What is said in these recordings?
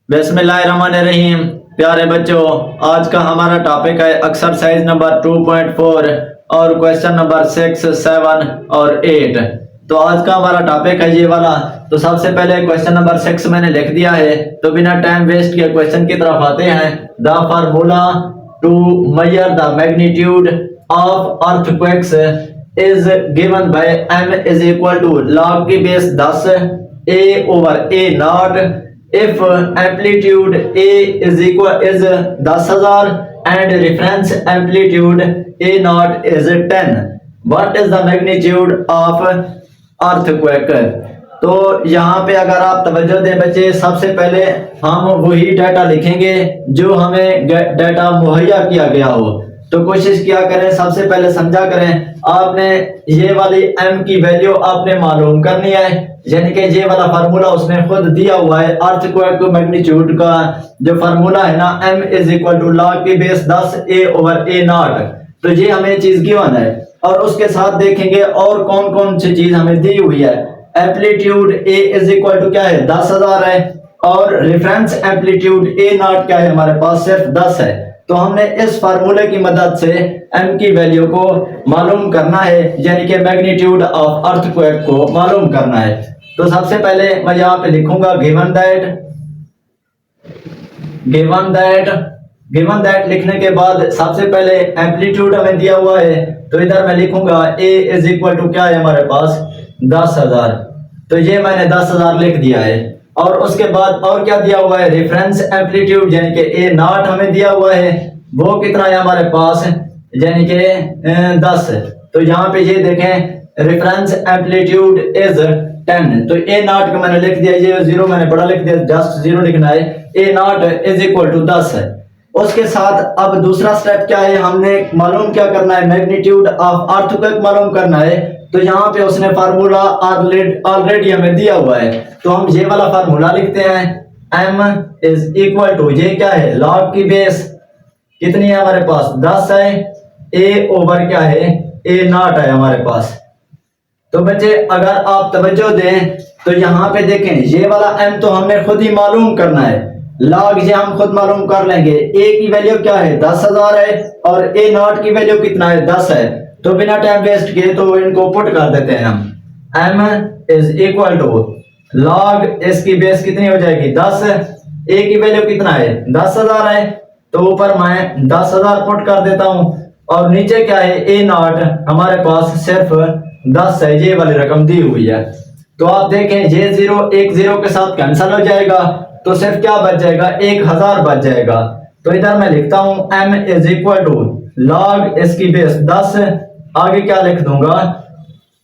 बिस्मिल्लाहिर्रहमानिर्रहीम। प्यारे बच्चों, आज का हमारा टॉपिक है एक्सरसाइज नंबर 2.4 और क्वेश्चन नंबर 6, 7 और 8। तो आज का हमारा टॉपिक है ये वाला। तो सबसे पहले क्वेश्चन नंबर 6 मैंने लिख दिया है, तो बिना टाइम वेस्ट किए क्वेश्चन की तरफ आते हैं। The formula to measure the magnitude of earthquakes is given by m is equal to log की base 10 a over a naught if amplitude A is 10,000 and reference amplitude A naught is 10, what is the magnitude of earthquake? तो यहाँ पे अगर आप तवज्जो दें बच्चे, सबसे पहले हम वही डाटा लिखेंगे जो हमें डाटा मुहैया किया गया हो। तो कोशिश किया करें, सबसे पहले समझा करें, आपने ये वाली m की वैल्यू आपने मालूम करनी है, यानी कि ये वाला फार्मूला उसने खुद दिया हुआ है। अर्थक्वेक मैग्नीट्यूड का जो फार्मूला है ना, m is equal to log की base 10 a over a naught. तो ये हमें चीज गिवन है और उसके साथ देखेंगे और कौन कौन सी चीज हमें दी हुई है। Amplitude a is equal to क्या है, 10,000 है, और रेफरेंस एम्पलीट्यूड a नॉट क्या है, हमारे पास सिर्फ 10 है। तो हमने इस फार्मूले की मदद से m की वैल्यू को मालूम करना है, यानी कि मैग्नीट्यूड ऑफ अर्थक्वेक को मालूम करना है। तो सबसे पहले मैं यहाँ पे लिखूंगा गिवन दैट लिखने के बाद सबसे पहले एम्पलीट्यूड हमें दिया हुआ है, तो इधर मैं लिखूंगा a इज इक्वल टू क्या है हमारे पास, 10,000। तो ये मैंने 10,000 लिख दिया है। और उसके बाद और क्या दिया हुआ है, रेफरेंस एम्पलीट्यूड यानी कि ए नॉट हमें दिया हुआ है, वो कितना है हमारे पास, यानी कि 10। तो यहाँ पे ये देखें, रेफरेंस एम्पलीट्यूड इज 10। तो ए नॉट को मैंने लिख दिया, ये 0 मैंने बड़ा लिख दिया, जस्ट 0 लिखना है। ए नॉट इज इक्वल टू 10 है। उसके साथ अब दूसरा स्टेप क्या है, हमने मालूम क्या करना है, मैग्नीट्यूड ऑफ अर्थक्वेक मालूम करना है। तो यहाँ पे उसने फार्मूला ऑलरेडी हमें दिया हुआ है, तो हम ये वाला फार्मूला लिखते हैं। m इज इक्वल टू, ये क्या है, log की बेस कितनी है हमारे पास, 10 है, a ओवर क्या है, a नॉट है हमारे पास। तो बच्चे अगर आप तवज्जो दें तो यहाँ पे देखें, ये वाला m तो हमने खुद ही मालूम करना है, log ये हम खुद मालूम कर लेंगे। a की वैल्यू क्या है, 10,000 है, और a नॉट की वैल्यू कितना है, 10 है। तो बिना टाइम वेस्ट किए तो इनको पुट कर देते हैं हम। m is equal to log इसकी बेस कितनी हो जाएगी, 10, a की वैल्यू कितना है, 10,000 है, तो ऊपर मैं 10,000 पुट कर देता हूं, और नीचे क्या है, a नॉट हमारे पास सिर्फ 10 है, ये वाली रकम दी हुई है। तो आप देखें, ये 0 एक 0 के साथ कैंसिल हो जाएगा, तो सिर्फ क्या बच जाएगा, 1000 बच जाएगा। तो इधर मैं लिखता हूं m is equal to log इसकी बेस 10, आगे क्या लिख दूंगा,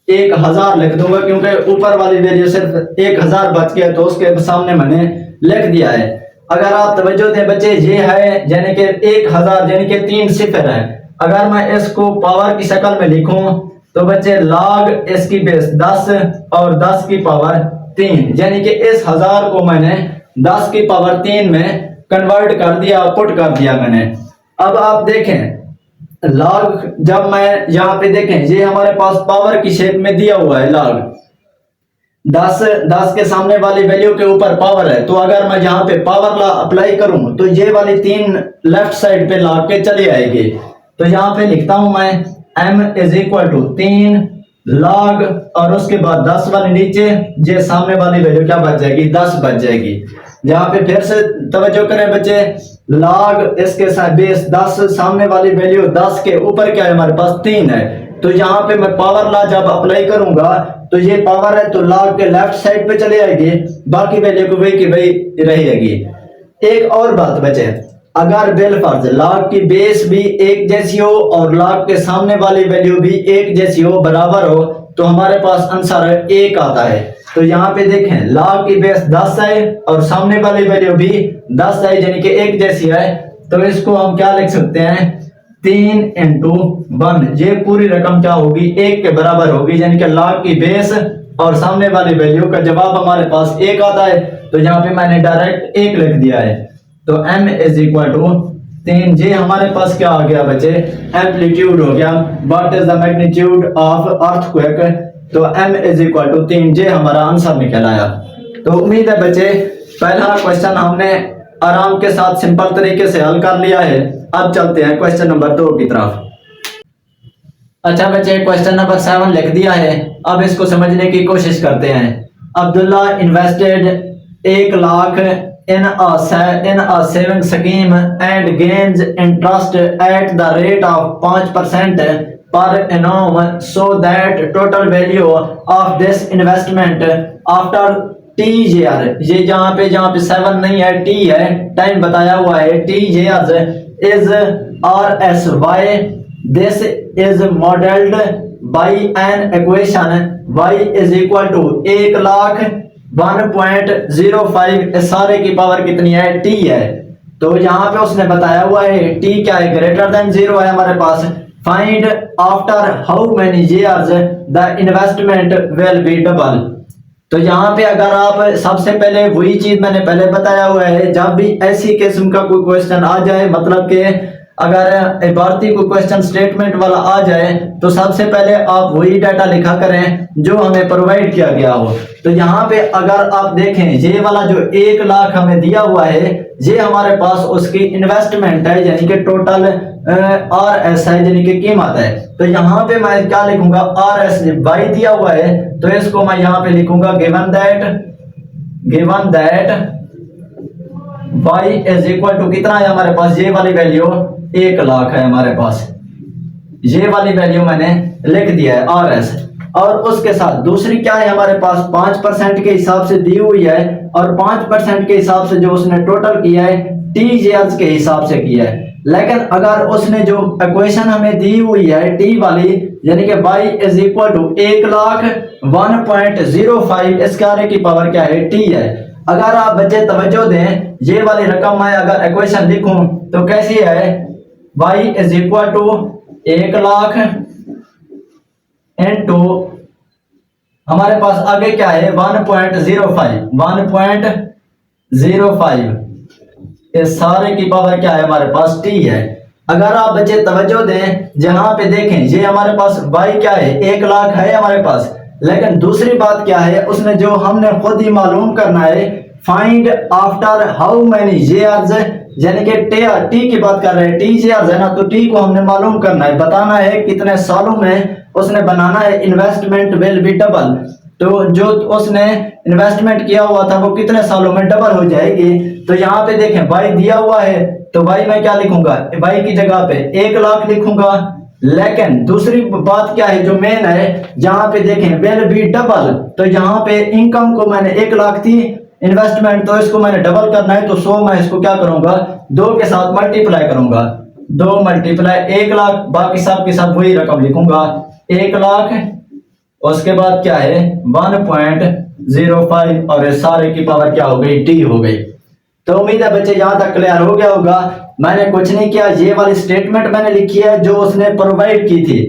1000 लिख दूंगा, क्योंकि ऊपर वाली वैल्यू सिर्फ 1000 बच गया, तो उसके सामने मैंने लिख दिया है। अगर आप तवज्जो दें बच्चे, ये है यानी कि 1000 यानी कि 3 सिफर है। अगर मैं इसको पावर की शक्ल में लिखूं तो बच्चे log इसकी बेस 10 और 10 की पावर 3, यानी कि इस 1000 को मैंने 10 की पावर 3 में कन्वर्ट कर दिया, पुट कर दिया मैंने। अब आप देखें, log जब मैं यहाँ पे देखें, ये हमारे पास पावर की शेप में दिया हुआ है log, 10 के सामने वाली वैल्यू के ऊपर पावर है। तो अगर मैं यहाँ पे पावर लॉ अप्लाई करूं तो ये वाली 3 लेफ्ट साइड पे log के चली आएगी। तो यहाँ पे लिखता हूं मैं m is equal to 3 log, और उसके बाद 10 वाली नीचे, ये सामने वाली वैल्यू क्या बच जाएगी, 10 बच जाएगी। यहाँ पे फिर से तवज्जो करें बच्चे, log इसके साथ बेस 10, सामने वाली वैल्यू 10 के ऊपर क्या है हमारे पास, 3 है। तो यहाँ पे मैं पावर लॉ जब अप्लाई करूंगा तो ये पावर है, तो log के लेफ्ट साइड पे चले आएगी, बाकी वैल्यू को वही की वही रहेगी। एक और बात बचे, अगर बिलफर्ज log की बेस भी एक जैसी हो और log के सामने वाली वैल्यू भी एक जैसी हो, बराबर हो, तो हमारे पास आंसर 1 आता है। तो यहाँ पे देखें, log की बेस 10 है और सामने वाली वैल्यू भी 10 है, यानी कि एक जैसी है। तो इसको हम क्या लिख सकते हैं, 3 into 1, ये पूरी रकम क्या होगी, 1 के बराबर होगी, यानी कि log की बेस और सामने वाली वैल्यू का जवाब हमारे पास 1 आता है। तो यहाँ पे मैंने डायरेक्ट 1 लिख दिया है। तो m इज इक्वल टू 3, ये हमारे पास क्या आ गया बच्चे, एम्पलीट्यूड हो गया। What is the magnitude of earthquake, तो m इज इक्वल टू 3, ये हमारा आंसर निकल आया। तो उम्मीद है बच्चे पहला क्वेश्चन हमने आराम के साथ सिंपल तरीके से हल कर लिया है। अब चलते हैं क्वेश्चन नंबर 2 की तरफ। अच्छा बच्चे, क्वेश्चन नंबर 7 लिख दिया है। अब इसको समझने की कोशिश करते हैं। Abdullah invested 1 lakh in a saving scheme and gains interest at the rate of 5% per annum, so that total value of this investment after T year, ये जहाँ पे 7 नहीं है, T है, टाइम बताया हुआ है, T years is RSY. This is modeled by an equation y is equal to 1 lakh 1.05 सारे की पावर कितनी है, T है। तो यहाँ पे उसने बताया हुआ है T क्या है, ग्रेटर देन 0 है हमारे पास। Find after how many years the investment will be double. तो यहाँ पे अगर आप सबसे पहले वही चीज मैंने पहले बताया हुआ है, जब भी ऐसी किस्म का कोई क्वेश्चन आ जाए, मतलब कि अगर इबारती को क्वेश्चन स्टेटमेंट वाला आ जाए, तो सबसे पहले आप वही डाटा लिखा करें जो हमें प्रोवाइड किया गया हो। तो यहाँ पे अगर आप देखें, ये वाला जो 1 लाख हमें दिया हुआ है, ये हमारे पास उसकी इन्वेस्टमेंट है, यानी कि टोटल RS है, यानी कि कीमत है। तो यहाँ पे मैं क्या लिखूंगा, RS बाई दिया हुआ है, तो इसको मैं यहाँ पे लिखूंगा given that y is equal to कितना है हमारे पास, ये वाली वैल्यू 1 लाख है हमारे पास, ये वाली वैल्यू मैंने लिख दिया है RS। और उसके साथ दूसरी क्या है हमारे पास, 5% के हिसाब से दी हुई है, और 5% के हिसाब से जो उसने टोटल किया है T years के हिसाब से किया है। लेकिन अगर उसने जो इक्वेशन हमें दी हुई है T वाली, यानी कि y is equal to 1 lakh 1.05, इसके आगे की पावर क्या है, T है। अगर आप बच्चे तवज्जो दें, ये वाली रकम मैं अगर इक्वेशन लिखूं तो कैसी है, y is equal to 1 lakh into हमारे पास आगे क्या है 1.05, ये सारे की पावर क्या है हमारे पास, T है। अगर आप बच्चे तवज्जो दें, जहां पे देखें ये हमारे पास y क्या है, 1 लाख है हमारे पास, लेकिन दूसरी बात क्या है, उसने जो हमने खुद ही मालूम करना है, find after how many years, यानी कि T की बात कर रहे हैं, T years है ना, तो T को हमने मालूम करना है, बताना है कितने सालों में उसने बनाना है इन्वेस्टमेंट विल बी डबल। तो जो उसने इन्वेस्टमेंट किया हुआ था वो कितने सालों में डबल हो जाएगी। तो यहाँ पे देखें y दिया हुआ है, तो y मैं क्या लिखूंगा, y की जगह पे 1 लाख लिखूंगा। लेकिन दूसरी बात क्या है जो मेन है, जहां पे देखें विल बी डबल, तो यहाँ पे इनकम को मैंने 1 लाख थी इन्वेस्टमेंट, तो इसको मैंने डबल करना है, तो 100 मैं इसको क्या करूंगा, 2 के साथ मल्टीप्लाई करूंगा, 2 मल्टीप्लाई 1 लाख, बाकी सब के सब वही रकम लिखूंगा 1 लाख, उसके बाद क्या है 1.05, और सारे की पावर क्या हो गई, T हो गई। तो उम्मीद है बच्चे यहाँ तक क्लियर हो गया होगा। मैंने कुछ नहीं किया, ये वाली स्टेटमेंट मैंने लिखी है जो उसने प्रोवाइड की थी।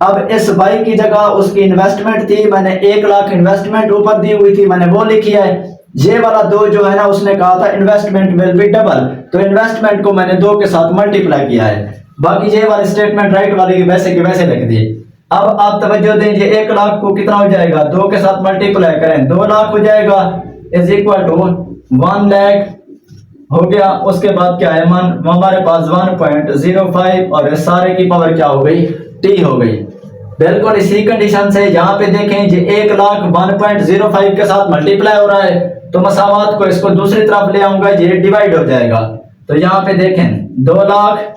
अब इस y की जगह उसकी इन्वेस्टमेंट थी, मैंने 1 लाख इन्वेस्टमेंट ऊपर दी हुई थी, मैंने वो लिखी है। ये वाला 2 जो है ना, उसने कहा था इन्वेस्टमेंट विल बी डबल, तो इन्वेस्टमेंट को मैंने 2 के साथ मल्टीप्लाई किया है। बाकी ये वाली स्टेटमेंट राइट वाली की वैसे लिख दी। अब आप तवज्जो दें, ये 1 लाख को कितना हो जाएगा, 2 के साथ मल्टीप्लाई करें 2 लाख हो जाएगा, इज इक्वल टू 1 लाख हो गया। उसके बाद क्या है, हमारे पास 1.05, और सारे की पावर क्या हो गई, T हो गई। बिल्कुल इसी कंडीशन से यहाँ पे देखें, ये 1 लाख 1.05 के साथ मल्टीप्लाई हो रहा है, तो मसावात को इसको दूसरी तरफ ले आऊंगा, ये डिवाइड हो जाएगा। तो यहाँ पे देखें 2 लाख,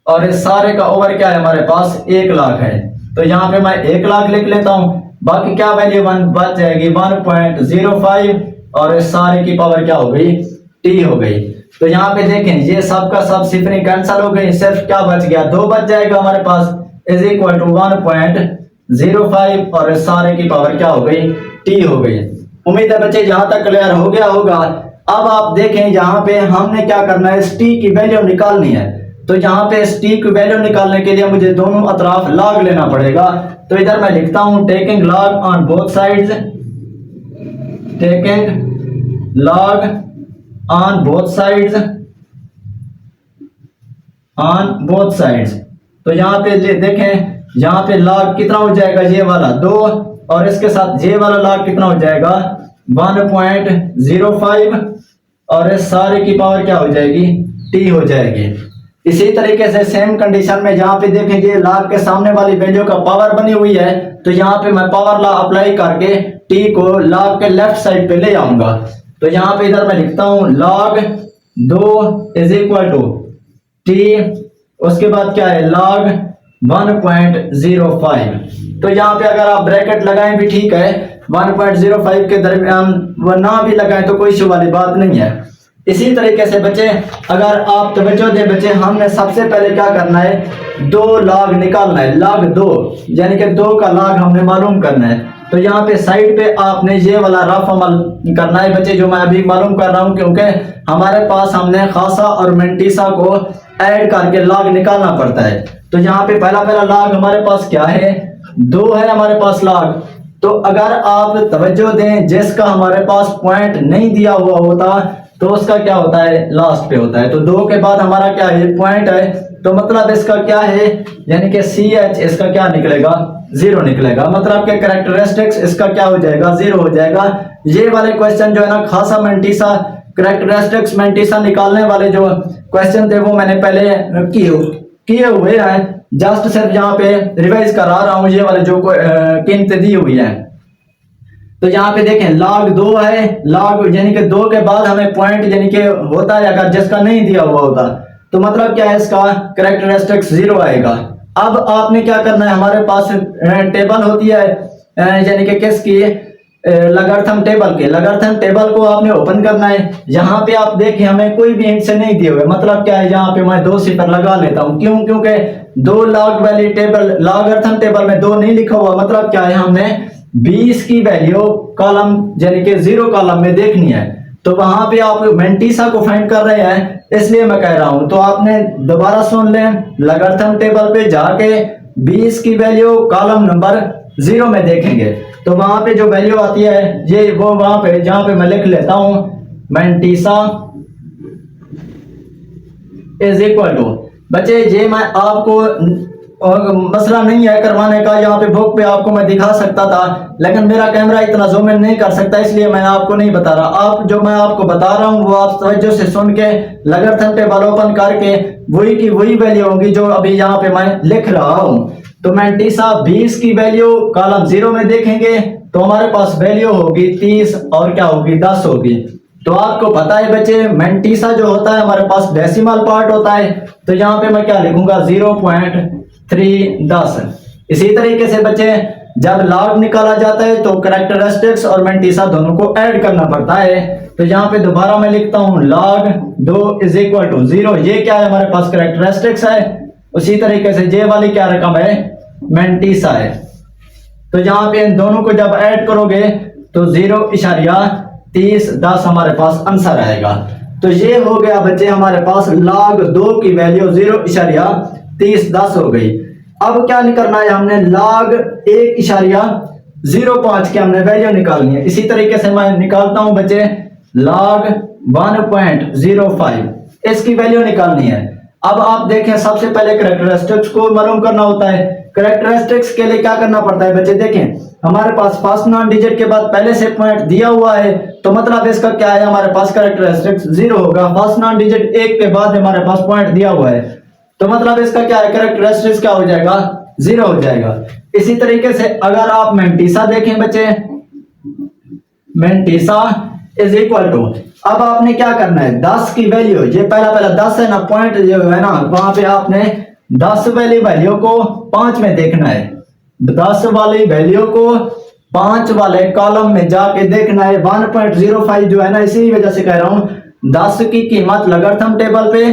और इस सारे का ओवर क्या है हमारे पास 1 लाख है, तो यहाँ पे मैं 1 लाख लिख लेता हूँ। बाकी क्या वैल्यू बच जाएगी 1.05, और इस सारे की पावर क्या हो गई, T हो गई। तो यहाँ पे देखें, ये सब का सब सिफरें कैंसिल हो गई, सिर्फ क्या बच गया, 2 बच जाएगा हमारे पास, इज इक्वल टू 1.05, और सारे की पावर क्या हो गई, T हो गई। उम्मीद है बच्चे यहाँ तक क्लियर हो गया होगा। अब आप देखें, यहाँ पे हमने क्या करना है, इस T की वैल्यू निकालनी है। तो यहाँ पे इस T की वैल्यू निकालने के लिए मुझे दोनों अतराफ लॉग लेना पड़ेगा। तो इधर मैं लिखता हूं taking log on both sides, taking log on both sides, on both sides. तो यहाँ पे देखें, यहाँ पे लॉग कितना हो जाएगा, ये वाला 2, और इसके साथ ये वाला लॉग कितना हो जाएगा 1.05 और इस सारे की पावर क्या हो जाएगी, t हो जाएगी। इसी तरीके से सेम कंडीशन में जहाँ पे देखेंगे log के सामने वाली वैल्यू का पावर बनी हुई है, तो यहाँ पे मैं पावर लॉ अप्लाई करके t को log के लेफ्ट साइड पे ले आऊंगा। तो यहाँ पे इधर मैं लिखता हूँ log 2 is equal to t, उसके बाद क्या है log 1.05। तो यहाँ पे अगर आप ब्रैकेट लगाएं भी ठीक है, 1.05 के दरमियान वह ना भी लगाएं तो कोई इशू वाली बात नहीं है। इसी तरीके से बच्चे अगर आप तवज्जो दें बच्चे, हमने सबसे पहले क्या करना है, 2 log निकालना है, log 2 यानी कि 2 का log हमने मालूम करना है। तो यहाँ पे साइड पे आपने ये वाला रफ अमल करना है बच्चे, जो मैं अभी मालूम कर रहा हूँ, क्योंकि हमारे पास हमने खासा और मेंटीसा को ऐड करके log निकालना पड़ता है। तो यहाँ पे पहला log हमारे पास क्या है, 2 है हमारे पास log। तो अगर आप तवज्जो दें, जिसका हमारे पास पॉइंट नहीं दिया हुआ होता तो उसका क्या होता है, लास्ट पे होता है। तो 2 के बाद हमारा क्या है, पॉइंट है, तो मतलब इसका क्या है, यानी कि CH इसका क्या निकलेगा, 0 निकलेगा। मतलब के कैरेक्टरिस्टिक्स इसका क्या हो जाएगा, 0 हो जाएगा। ये वाले क्वेश्चन जो है ना, खासा मेंटीसा कैरेक्टरिस्टिक्स मेंटीसा निकालने वाले जो क्वेश्चन थे वो मैंने पहले किए हुए हैं, जस्ट सिर्फ यहाँ पे रिवाइज करा रहा हूँ ये वाले जो कीमतें दी हुई है। तो यहाँ पे देखें log 2 है, log यानी कि 2 के बाद हमें पॉइंट यानी कि होता है, अगर जिसका नहीं दिया हुआ होता तो मतलब क्या है, इसका कैरेक्टरिस्टिक्स 0 आएगा। अब आपने क्या करना है, हमारे पास टेबल होती है यानी कि किसकी, लॉगरिथम टेबल के, लॉगरिथम टेबल को आपने ओपन करना है। यहाँ पे आप देखें हमें कोई भी हिंट से नहीं दिए हुए, मतलब क्या है, यहाँ पे मैं 2 सिफर लगा लेता हूँ, क्यों, क्योंकि 2 log वाली टेबल लॉगरिथम टेबल में 2 नहीं लिखा हुआ। मतलब क्या है, हमने 20 की वैल्यू कॉलम यानी कि 0 कॉलम में देखनी है। तो वहां पे आप मेंटीसा को फाइंड कर रहे हैं, इसलिए मैं कह रहा हूं। तो आपने दोबारा सुन लें, लॉगरिथम टेबल पे जाके 20 की वैल्यू कॉलम नंबर 0 में देखेंगे, तो वहां पे जो वैल्यू आती है ये वो वहां पे जहां पे मैं लिख लेता हूं, मेंटीसा इज इक्वल टू, बच्चे ये मैं आपको मसला नहीं है करवाने का, यहाँ पे बुक पे आपको मैं दिखा सकता था, लेकिन मेरा कैमरा इतना जूम इन नहीं कर सकता, इसलिए मैं आपको नहीं बता रहा। आप जो मैं आपको बता रहा हूँ वो आप तवज्जो से सुन के लॉगरिथम टेबल ओपन करके वही की वही वैल्यू होगी जो अभी यहाँ पे मैं लिख रहा हूँ। तो मेंटीसा 20 की वैल्यू कॉलम 0 में देखेंगे तो हमारे पास वैल्यू होगी 30 और क्या होगी, 10 होगी। तो आपको पता है बच्चे, मेंटीसा जो होता है हमारे पास डेसिमल पार्ट होता है, तो यहाँ पे मैं क्या लिखूंगा, 0.310। इसी तरीके से बच्चे जब log निकाला जाता है तो कैरेक्टरिस्टिक्स और मेंटीसा दोनों को ऐड करना पड़ता है। तो यहाँ पे दोबारा मैं लिखता हूँ log 2 इज इक्वल टू 0, ये क्या है हमारे पास, कैरेक्टरिस्टिक्स है। उसी तरीके से ये वाली क्या रकम है, मेंटीसा है। तो यहाँ पे इन दोनों को जब ऐड करोगे तो 0.3010 हमारे पास आंसर आएगा। तो ये हो गया बच्चे हमारे पास log 2 की वैल्यू 0.3010 हो गई। अब क्या निकलना है, हमने log 1.05 की हमने वैल्यू निकालनी है। इसी तरीके से मैं निकालता हूं बच्चे log 1.05, इसकी वैल्यू निकालनी है। अब आप देखें, सबसे पहले कैरेक्टरिस्टिक्स को मालूम करना होता है। कैरेक्टरिस्टिक्स के लिए क्या करना पड़ता है बच्चे, देखें हमारे पास फर्स्ट नॉन डिजिट के बाद पहले से पॉइंट दिया हुआ है, तो मतलब इसका क्या है, हमारे पास कैरेक्टरिस्टिक्स 0 होगा। फर्स्ट नॉन डिजिट 1 के बाद हमारे पास पॉइंट दिया हुआ है, तो मतलब इसका क्या है, कैरेक्टरिस्टिक्स क्या हो जाएगा, 0 हो जाएगा। इसी तरीके से अगर आप मेंटीसा देखें बच्चे, मेंटीसा इज इक्वल टू, अब आपने क्या करना है, 10 की वैल्यू, ये पहला 10 है ना, पॉइंट जो है ना, वहां पे आपने 10 वाली वैल्यू को 5 में देखना है। 10 वाली वैल्यू को 5 वाले कॉलम में जाके देखना है। 1.05 जो है ना, इसी वजह से कह रहा हूं 10 की कीमत लॉगरिथम टेबल पे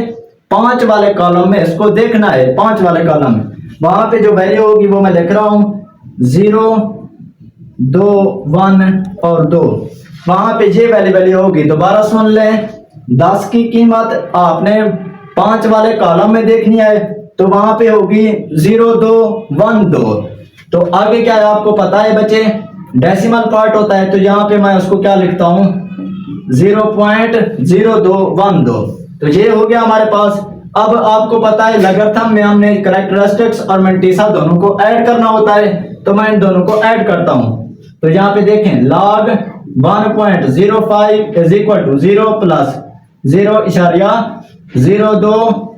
5 वाले कॉलम में इसको देखना है। 5 वाले कॉलम में वहां पे जो वैल्यू होगी वो मैं लिख रहा हूं, 0, 2, 1 और 2, वहां पे ये वैल्यू होगी। दोबारा सुन लें, 10 की कीमत आपने 5 वाले कॉलम में देखनी है, तो वहां पे होगी 0, 2, 1, 2। तो आगे क्या है आपको पता है बच्चे, डेसिमल पार्ट होता है, तो यहाँ पे मैं उसको क्या लिखता हूँ, 0.0212। तो ये हो गया हमारे पास। अब आपको पता है लॉगरिथम में हमने कैरेक्टरिस्टिक्स और मेंटीसा दोनों को ऐड करना होता है, तो मैं इन दोनों को ऐड करता हूं। तो यहाँ पे देखें log 1.05 is equal to 0 plus 0.02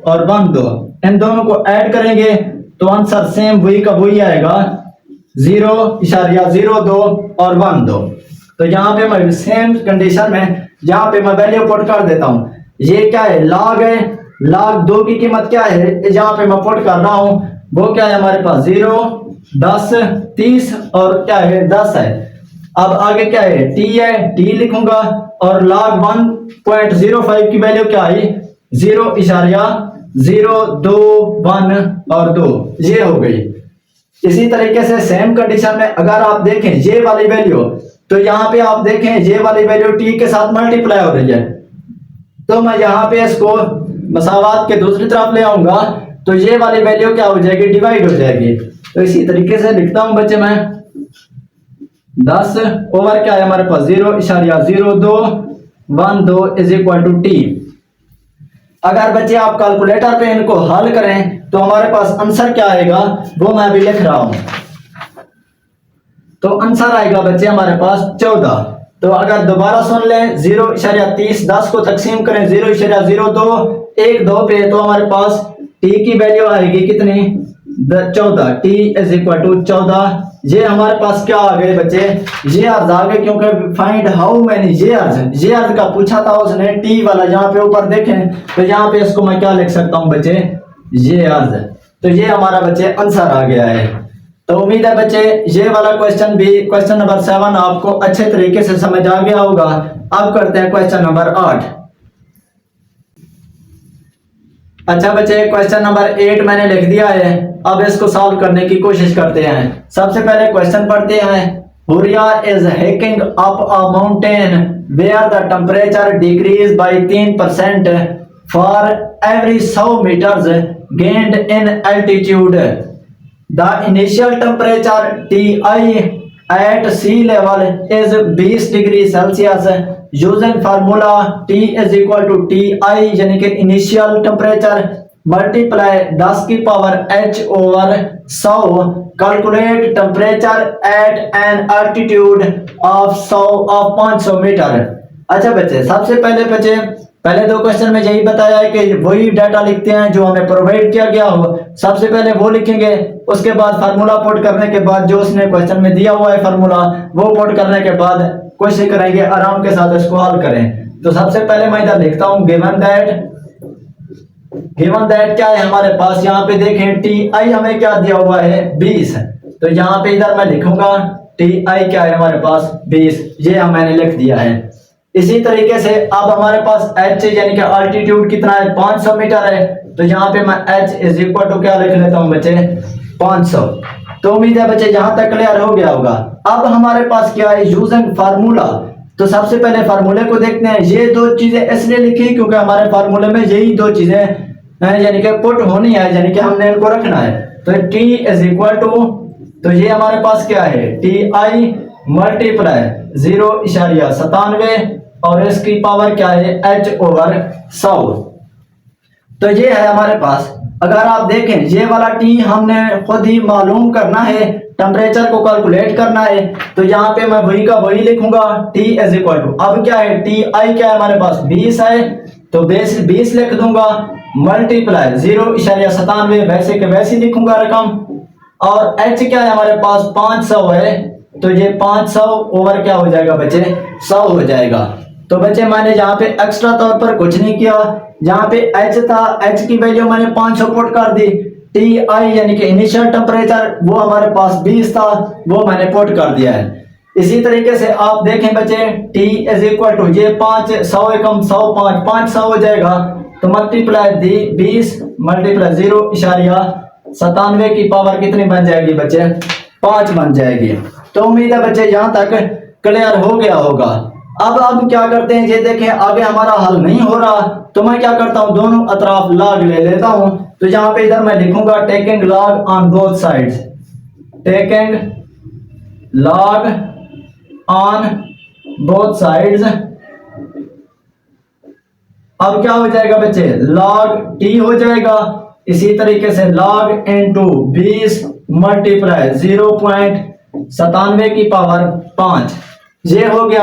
और 1.2, इन दोनों को ऐड करेंगे तो आंसर सेम वही का वही आएगा, 0.02 और 1.2। तो यहाँ पे मैं सेम कंडीशन में यहाँ पे मैं वैल्यू पुट कर देता हूँ। ये क्या है, log है, log 2 की कीमत क्या है यहाँ पे मैं पुट कर रहा हूँ, वो क्या है हमारे पास 0, 10, 30 और क्या है 10 है। अब आगे क्या है, t है, t लिखूंगा और log 1.05 की वैल्यू क्या आई, 0.021 और 2, ये हो गई। इसी तरीके से सेम कंडीशन में अगर आप देखें ये वाली वैल्यू, तो यहाँ पे आप देखें ये वाली वैल्यू t के साथ मल्टीप्लाई हो रही है, तो मैं यहाँ पे इसको मसावात के दूसरी तरफ ले आऊंगा तो ये वाली वैल्यू क्या हो जाएगी, डिवाइड हो जाएगी। तो इसी तरीके से लिखता हूं बच्चे मैं 10 ओवर क्या है हमारे पास 0.0212 इज इक्वल टू टी। अगर बच्चे आप कैलकुलेटर पे इनको हल करें तो हमारे पास आंसर क्या आएगा वो मैं अभी लिख रहा हूं। तो आंसर आएगा बच्चे हमारे पास 14। तो अगर दोबारा सुन लें 0.30 10 को तकसीम करें 0.02 1 2 पे, तो हमारे पास t की वैल्यू आएगी कितनी, 14। t is equal to 14। ये हमारे पास क्या आ गए बच्चे, ये अर्ज आ गए, क्योंकि फाइंड हाउ मैनी ये अर्ज का पूछा था उसने t वाला, यहाँ पे ऊपर देखें तो यहाँ पे इसको मैं क्या लिख सकता हूँ बच्चे, ये अर्ज। तो ये हमारा बच्चे आंसर आ गया है। तो उम्मीद है बच्चे ये वाला क्वेश्चन भी, क्वेश्चन नंबर 7 आपको अच्छे तरीके से समझ आ गया होगा। अब करते हैं क्वेश्चन नंबर 8। अच्छा बच्चे क्वेश्चन नंबर 8 मैंने लिख दिया है, अब इसको सॉल्व करने की कोशिश करते हैं। सबसे पहले क्वेश्चन पढ़ते हैं। Huriya is hiking up a mountain where the temperature decreases by 3% for every 100 meters gained in altitude. The initial temperature Ti at sea level is 20 degree Celsius. Using formula T is equal to Ti यानी कि initial temperature multiply 10 की power H over 100, calculate temperature at an altitude of 500 metre. अच्छा बच्चे सबसे पहले बच्चे पहले दो क्वेश्चन में यही बताया है कि वही डाटा लिखते हैं जो हमें प्रोवाइड किया गया हो। सबसे पहले वो लिखेंगे, उसके बाद फार्मूला पुट करने के बाद जो उसने क्वेश्चन में दिया हुआ है फार्मूला वो पुट करने के बाद कोशिश करेंगे आराम के साथ इसको हल करें। तो सबसे पहले मैं इधर लिखता हूं गिवन दैट क्या है हमारे पास, यहाँ पे देखें Ti हमें क्या दिया हुआ है 20। तो यहाँ पे इधर मैं लिखूंगा Ti क्या है हमारे पास 20, ये मैंने लिख दिया है। इसी तरीके से अब हमारे पास h यानी कि अल्टीट्यूड कितना है 500 मीटर है। तो यहाँ पे मैं h इज इक्वल टू क्या लिख लेता हूँ बच्चे 500। तो उम्मीद है बच्चे यहाँ तक क्लियर हो गया होगा। अब हमारे पास क्या है यूजिंग फार्मूला। तो सबसे पहले फार्मूले को देखते हैं। ये दो चीजें इसलिए लिखी क्योंकि हमारे फार्मूले में यही दो चीजें यानी कि पुट होनी है, यानी कि हमने इनको रखना है। तो t इज इक्वल टू, तो ये हमारे पास क्या है Ti मल्टीप्लाई 0.97 और इसकी पावर क्या है h ओवर 100। तो ये है हमारे पास। अगर आप देखें ये वाला t हमने खुद ही मालूम करना है, टेम्परेचर को कैलकुलेट करना है, तो यहाँ पे मैं वही का वही लिखूंगा t इज इक्वल टू, अब क्या है Ti क्या है हमारे पास 20 है, तो 20 लिख दूंगा मल्टीप्लाई 0.97 वैसे के वैसे लिखूंगा रकम, और h क्या है हमारे पास 500 है, तो ये 500 ओवर क्या हो जाएगा बच्चे 100 हो जाएगा। तो बच्चे मैंने यहाँ पे एक्स्ट्रा तौर पर कुछ नहीं किया, यहाँ पे h था, h की वैल्यू मैंने 500 पुट कर दी। Ti यानी कि इनिशियल टेम्परेचर वो हमारे पास 20 था, वो मैंने पुट कर दिया है। इसी तरीके से आप देखें बच्चे t इज इक्वल टू ये 500 एकम 100 500 हो जाएगा, तो मल्टीप्लाई 20 मल्टीप्लाई 0.97 की पावर कितनी बन जाएगी बच्चे 5 बन जाएगी। तो उम्मीद है बच्चे यहाँ तक क्लियर हो गया होगा। अब क्या करते हैं, ये देखें आगे हमारा हल नहीं हो रहा, तो मैं क्या करता हूँ दोनों अतराफ लॉग ले लेता हूँ। तो यहाँ पे इधर मैं लिखूंगा taking log on both sides, taking log on both sides. अब क्या हो जाएगा बच्चे log t हो जाएगा, इसी तरीके से log इनटू 20 मल्टीप्लाई 0.97 की पावर 5, ये हो गया।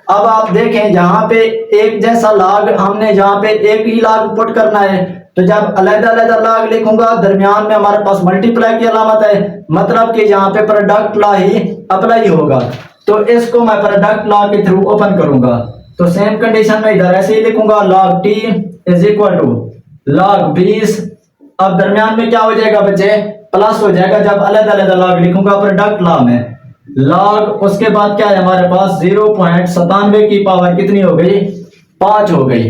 अब आप देखें जहां पे एक जैसा लाग हमने जहां पे एक ही लाग पुट करना है, तो जब अलग अलग लाग लिखूंगा दरमियान में हमारे पास मल्टीप्लाई की अलामत है, मतलब कि यहाँ पे प्रोडक्ट लॉ ही अप्लाई होगा। तो इसको मैं प्रोडक्ट लॉ के थ्रू ओपन करूंगा, तो सेम कंडीशन में इधर ऐसे ही लिखूंगा log t is equal to log 20। अब दरमियान में क्या हो जाएगा बच्चे, प्लस हो जाएगा जब अलग अलग लॉग लिखूंगा प्रोडक्ट लॉ में। लॉग उसके बाद क्या है हमारे पास 0.97 की पावर कितनी हो गई, 5 हो गई।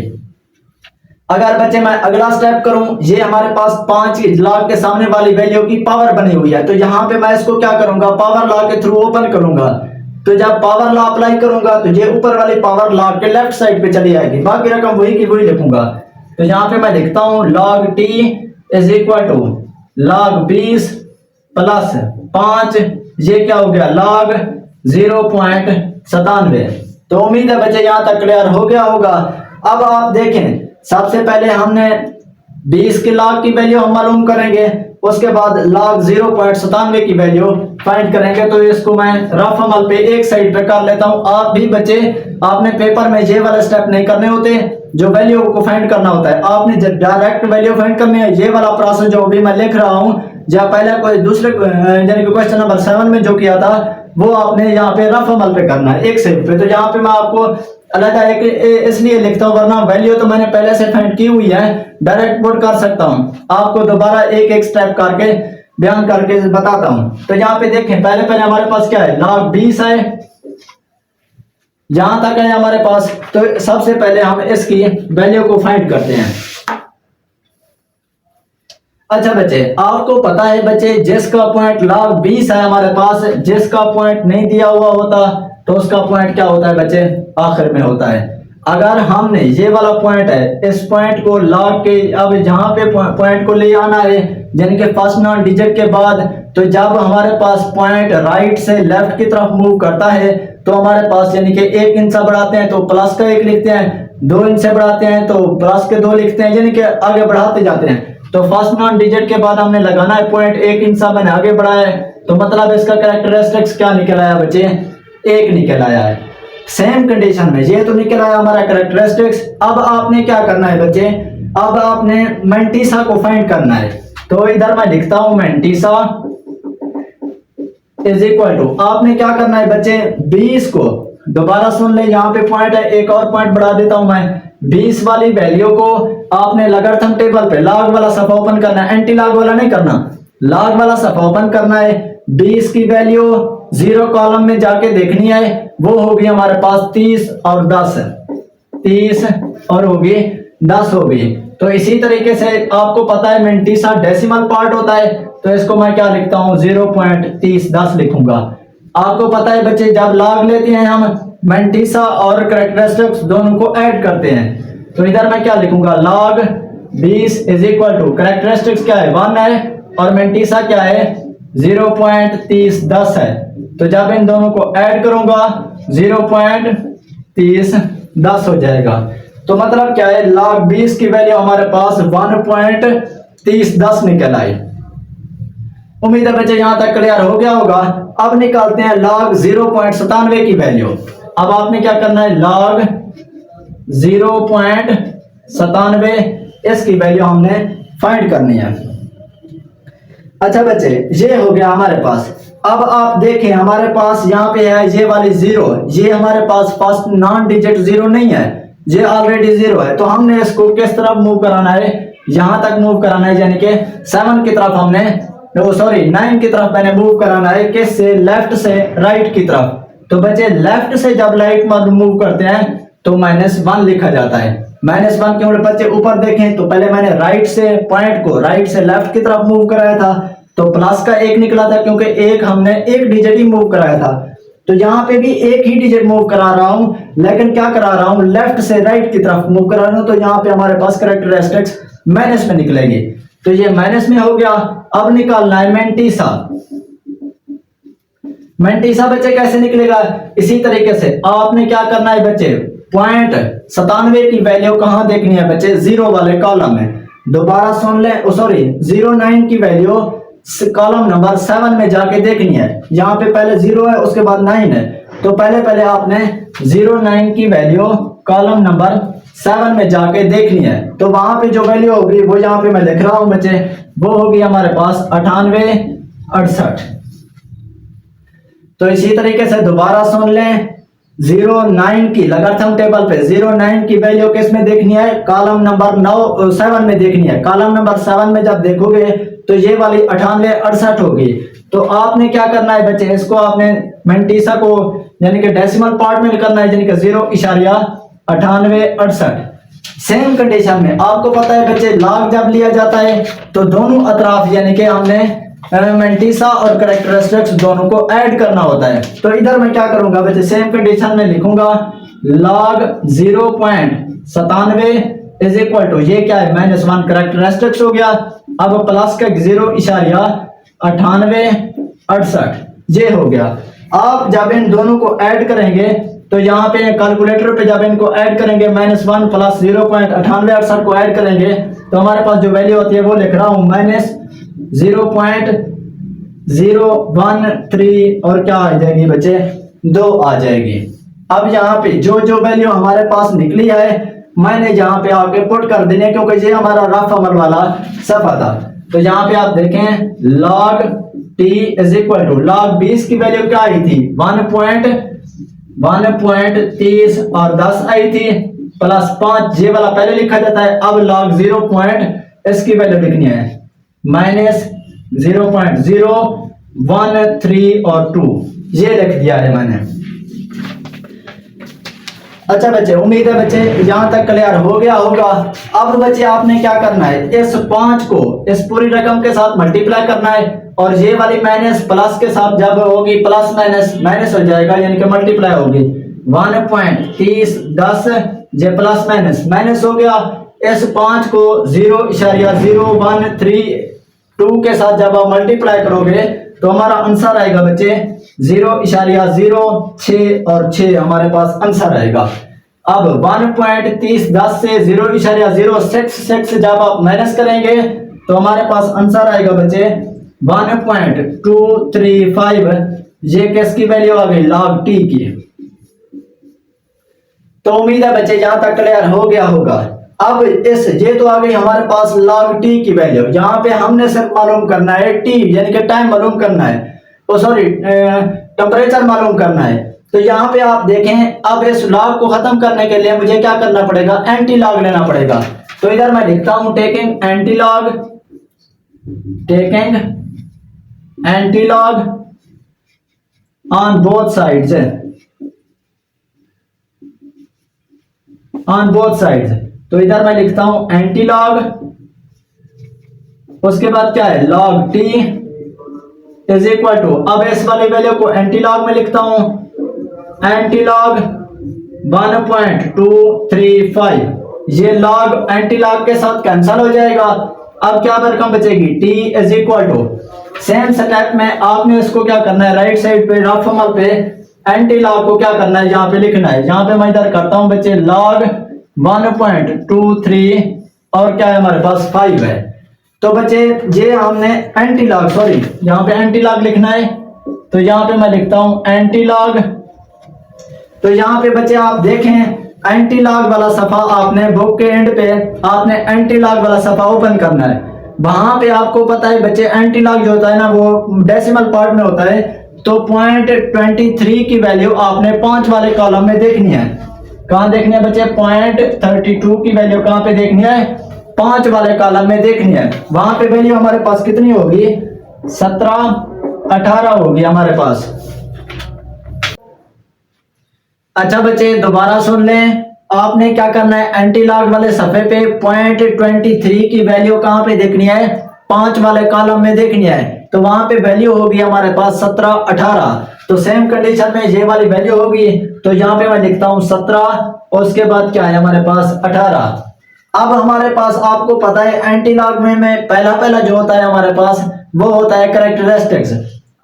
अगर बच्चे मैं अगला स्टेप करूं, ये हमारे पास 5 लॉग के सामने वाली वैल्यू की पावर बनी हुई है, तो यहां पे मैं इसको क्या करूंगा, पावर लॉ के थ्रू ओपन करूंगा। तो जब पावर लॉ अप्लाई करूंगा तो ये ऊपर वाली पावर लॉ के लेफ्ट साइड पे चली जाएगी, बाकी रकम वही की वही लिखूंगा। तो यहाँ पे मैं लिखता हूं log t is equal to log 20 plus 5, ये क्या हो गया log 0.97। तो उम्मीद है बच्चे यहाँ तक क्लियर हो गया होगा। अब आप देखें, सबसे पहले हमने 20 के log की वैल्यू हम मालूम करेंगे, उसके बाद log 0.97 की वैल्यू फाइंड करेंगे। तो इसको मैं रफ अमल पे एक साइड पे कर लेता हूं। आप भी बच्चे आपने पेपर में ये वाला स्टेप नहीं करने होते, जो वैल्यू को फाइंड करना होता है आपने डायरेक्ट वैल्यू फाइंड करनी है। ये वाला प्रोसेस जो अभी मैं लिख रहा हूं, या पहले कोई दूसरे यानी कि क्वेश्चन नंबर 7 में जो किया था वो आपने यहाँ पे रफ अमल पे करना है एक साइड पे। तो यहाँ पे मैं आपको अलग एक इसलिए लिखता हूँ, वरना वैल्यू तो मैंने पहले से फाइंड की हुई है, डायरेक्ट पुट कर सकता हूँ। आपको दोबारा एक एक स्टेप करके बयान करके बताता हूँ। तो यहाँ पे देखें, पहले हमारे पास क्या है, log 20 है, जहां तक है हमारे पास। तो सबसे पहले हम इसकी वैल्यू को फाइंड करते हैं। अच्छा बच्चे, आपको पता है बच्चे, जिसका पॉइंट log 20 है हमारे पास, जिसका पॉइंट नहीं दिया हुआ होता तो उसका पॉइंट क्या होता है बच्चे, आखिर में होता है। अगर हमने ये वाला पॉइंट है, इस पॉइंट को log के अब जहां पे पॉइंट को ले आना है यानी कि फर्स्ट नॉन डिजिट के बाद, तो जब हमारे पास पॉइंट राइट से लेफ्ट की तरफ मूव करता है तो हमारे पास यानी कि 1 इंच बढ़ाते हैं तो प्लस का 1 लिखते हैं, 2 इंच से बढ़ाते हैं तो प्लस के 2 लिखते हैं, यानी कि आगे बढ़ाते जाते हैं। तो फर्स्ट नॉन डिजिट के बाद हमने लगाना है पॉइंट, 1 इंच मैंने आगे बढ़ाया है, तो मतलब इसका कैरेक्टरिस्टिक्स क्या निकल आया बच्चे, 1 निकल आया है। सेम कंडीशन में ये तो निकल आया हमारा कैरेक्टरिस्टिक्स। अब आपने क्या करना है बच्चे, अब आपने मेंटीसा को फाइंड करना है। तो इधर मैं लिखता हूं मेंटीसा इज इक्वल टू, आपने क्या करना है बच्चे, 20 को दोबारा सुन ले, यहाँ पे पॉइंट है, एक और पॉइंट बढ़ा देता हूं मैं, 20 वाली वैल्यू को आपने लॉगरिथम टेबल पे लॉग वाला सफा ओपन करना है, एंटी लॉग वाला नहीं करना, लॉग वाला सफा ओपन करना है। 20 की वैल्यू 0 कॉलम में जाके देखनी है, वो होगी हमारे पास 30 और 10, 30 और होगी 10 होगी। तो इसी तरीके से आपको पता है मेंटीसा डेसिमल पार्ट होता है, तो इसको मैं क्या लिखता हूं, 0.3010 लिखूंगा। आपको पता है बच्चे, जब लॉग लेते हैं हम मेंटीसा और कैरेक्टरिस्टिक्स दोनों को ऐड करते हैं, तो इधर मैं क्या लिखूंगा, log 20 is equal to characteristics क्या है, 1 है और मेंटीसा क्या है, 0.3010 है। तो जब इन दोनों को ऐड करूंगा 0.3010 हो जाएगा। तो मतलब क्या है, log 20 की वैल्यू हमारे पास 1.3010 निकल आई। उम्मीद है बच्चे यहाँ तक क्लियर हो गया होगा। अब निकालते हैं log 0.97 की वैल्यू। अब आपने क्या करना है, log 0.97 इसकी वैल्यू हमने फाइंड करनी है। अच्छा बच्चे, ये हो गया हमारे पास। अब आप देखें हमारे पास यहाँ पे है ये वाली 0, ये हमारे पास फर्स्ट नॉन डिजिट 0 नहीं है, ये ऑलरेडी 0 है। तो हमने इसको किस तरफ मूव कराना है, यहां तक मूव कराना है, यानी कि 7 की तरफ हमने, सॉरी 9 की तरफ मैंने मूव कराना है, किस से, लेफ्ट से राइट की तरफ। तो बच्चे लेफ्ट से जब लाइट मूव करते हैं तो -1 लिखा जाता है। -1 क्यों बच्चे, ऊपर देखें तो पहले मैंने राइट से पॉइंट को राइट से लेफ्ट की तरफ मूव कराया था तो प्लस का 1 निकला था, क्योंकि एक हमने एक डिजिट ही मूव कराया था। तो यहाँ पे भी एक ही डिजिट मूव करा रहा हूं, लेकिन क्या करा रहा हूं, लेफ्ट से राइट की तरफ मूव करा रहा हूं। तो यहाँ पे हमारे पास कैरेक्टरिस्टिक्स माइनस में निकलेगी, तो ये माइनस में हो गया। अब निकालना है मेंटीसा। मेंटीसा बच्चे कैसे निकलेगा, इसी तरीके से आपने क्या करना है बच्चे, 0.97 की वैल्यू कहां देखनी है बच्चे, 0 वाले कॉलम में। दोबारा सुन ले, सॉरी 09 की वैल्यू कॉलम नंबर 7 में जाके देखनी है। यहाँ पे पहले 0 है, उसके बाद 9 है, तो पहले पहले आपने 09 की वैल्यू कॉलम नंबर 7 में जाके देखनी है। तो वहां पे जो वैल्यू होगी वो यहाँ पे मैं लिख रहा हूं बच्चे, वो होगी हमारे पास 9868। तो इसी तरीके से दोबारा सुन लें, 09 की लॉगरिथम टेबल पे 09 की वैल्यू किस में देखनी है, कॉलम नंबर 7 में देखनी है। कॉलम नंबर 7 में जब देखोगे तो ये वाली 9868 होगी। तो आपने क्या करना है बच्चे, इसको आपने मैंटीसा को यानी कि डेसिमल पार्ट में करना है, यानी कि 0.9868। सेम कंडीशन में आपको पता है बच्चे, लॉग जब लिया जाता है तो दोनों अतराफ यानी कि हमने मैंटीसा और कैरेक्टरिस्टिक्स दोनों को ऐड करना होता है। तो इधर मैं क्या करूंगा बच्चे, सेम कंडीशन में लिखूंगा log 0.97 इज इक्वल टू, ये क्या है -1 कैरेक्टरिस्टिक्स हो गया, अब प्लस का 0.9868 ये हो गया। आप जब इन दोनों को ऐड करेंगे तो यहाँ पे कैलकुलेटर पे जब इनको ऐड करेंगे -1 प्लस 0.9868 को ऐड करेंगे तो हमारे पास जो वैल्यू होती है वो लिख रहा हूं -0.013 और क्या आ जाएगी बच्चे, 2 आ जाएगी। अब यहाँ पे जो जो वैल्यू हमारे पास निकली है मैंने यहाँ पे आके पुट कर देने, क्योंकि ये हमारा रफ अमल वाला सफा था। तो यहाँ पे आप देखें log t is equal to log 20 की वैल्यू क्या आई थी, 1.30 और 10 आई थी प्लस 5, ये वाला पहले लिखा जाता है। अब log 0 इसकी वैल्यू लिखनी है -0.013 और 2, ये लिख दिया है मैंने। अच्छा बच्चे, उम्मीद है बच्चे यहां तक क्लियर हो गया होगा। अब बच्चे आपने क्या करना है, इस 5 को इस पूरी रकम के साथ मल्टीप्लाई करना है और ये वाली माइनस प्लस के साथ जब होगी प्लस माइनस माइनस हो जाएगा, यानी कि मल्टीप्लाई होगी 1.30 10 ये प्लस माइनस माइनस हो गया। इस 5 को 0.0132 के साथ जब आप मल्टीप्लाई करोगे तो हमारा आंसर आएगा बच्चे 0.06 और 6 हमारे पास आंसर आएगा। अब 1.30 10 से 0.066 जब आप माइनस करेंगे तो हमारे पास आंसर आएगा बच्चे 1.235। ये किसकी वैल्यू आ गई, log t की। तो उम्मीद है बच्चे यहां तक क्लियर हो गया होगा। अब इस ये तो आ गई हमारे पास log t की वैल्यू, यहाँ पे हमने सिर्फ मालूम करना है t यानी कि टाइम मालूम करना है, टेम्परेचर मालूम करना है। तो यहाँ पे आप देखें, अब इस log को खत्म करने के लिए मुझे क्या करना पड़ेगा, एंटी लॉग लेना पड़ेगा। तो इधर मैं लिखता हूं taking anti log on both sides. तो इधर मैं लिखता हूं एंटी लॉग, उसके बाद क्या है log t is equal to, अब इस वाली वैल्यू को एंटी लॉग में लिखता हूं एंटी लॉग 1.235। ये लॉग एंटी लॉग के साथ कैंसिल हो जाएगा। अब क्या रकम बचेगी, t is equal to, same step में आपने इसको क्या करना है, राइट साइड पे रफ अमल पे एंटी लॉग को क्या करना है, यहाँ पे लिखना है। यहाँ पे मैं इधर करता हूं बच्चे log 1.23 और क्या है हमारे पास 5 है। तो बच्चे ये हमने एंटी लॉग, सॉरी यहाँ पे एंटी लॉग लिखना है। तो यहाँ पे मैं लिखता हूं एंटी लॉग। तो यहाँ पे बच्चे आप देखें एंटी लॉग वाला सफा आपने बुक के एंड पे आपने एंटी लॉग वाला सफा ओपन करना है। वहां पे आपको पता है बच्चे एंटी लॉग जो होता है ना वो डेसिमल पार्ट में होता है। तो 0.23 की वैल्यू आपने 5 वाले कॉलम में देखनी है। कहां देखनी है बच्चे, 0.32 की वैल्यू कहां पे देखनी है, 5 वाले कॉलम में देखनी है। वहां पे वैल्यू हमारे पास कितनी होगी, 17 18 होगी हमारे पास। अच्छा बच्चे दोबारा सुन लें, आपने क्या करना है, एंटी लॉग वाले सफे पे 0.23 की वैल्यू कहां पे देखनी है, 5 वाले कॉलम में देखनी है। तो वहां पे वैल्यू होगी हमारे पास 17 18। तो सेम कंडीशन में ये वाली वैल्यू होगी। तो यहाँ पे मैं लिखता हूं 17 और उसके बाद क्या है हमारे पास 18। अब हमारे पास आपको पता है एंटी लॉग में पहला जो होता है हमारे पास वो होता है कैरेक्टरिस्टिक्स।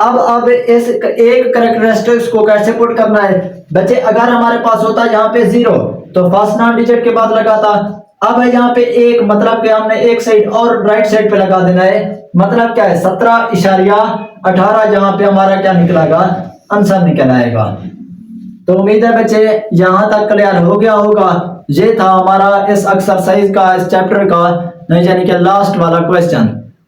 अब इस एक कैरेक्टरिस्टिक्स को कैसे पुट करना है बच्चे, अगर हमारे पास होता है यहाँ पे 0 तो फर्स्ट 9 डिजिट के बाद लगाता। अब यहाँ पे एक मतलब कि हमने एक साइड और राइट साइड पे लगा देना है। मतलब क्या है 17.18 जहां पे हमारा क्या निकलेगा, आंसर निकल आएगा। तो उम्मीद है बच्चे यहाँ तक क्लियर हो गया होगा। ये था हमारा इस एक्सरसाइज का, इस चैप्टर का यानी कि लास्ट वाला क्वेश्चन।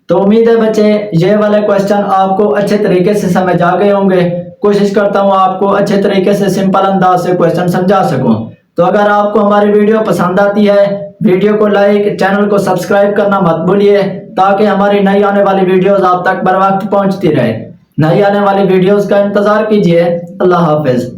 तो उम्मीद है बच्चे ये वाले क्वेश्चन आपको अच्छे तरीके से समझ आ गए होंगे। कोशिश करता हूँ आपको अच्छे तरीके से सिंपल अंदाज से क्वेश्चन समझा सकूं। तो अगर आपको हमारी वीडियो पसंद आती है, वीडियो को लाइक, चैनल को सब्सक्राइब करना मत भूलिए, ताकि हमारी नई आने वाली वीडियोस आप तक बर वक्त पहुंचती रहे। नई आने वाली वीडियोस का इंतजार कीजिए। अल्लाह हाफिज।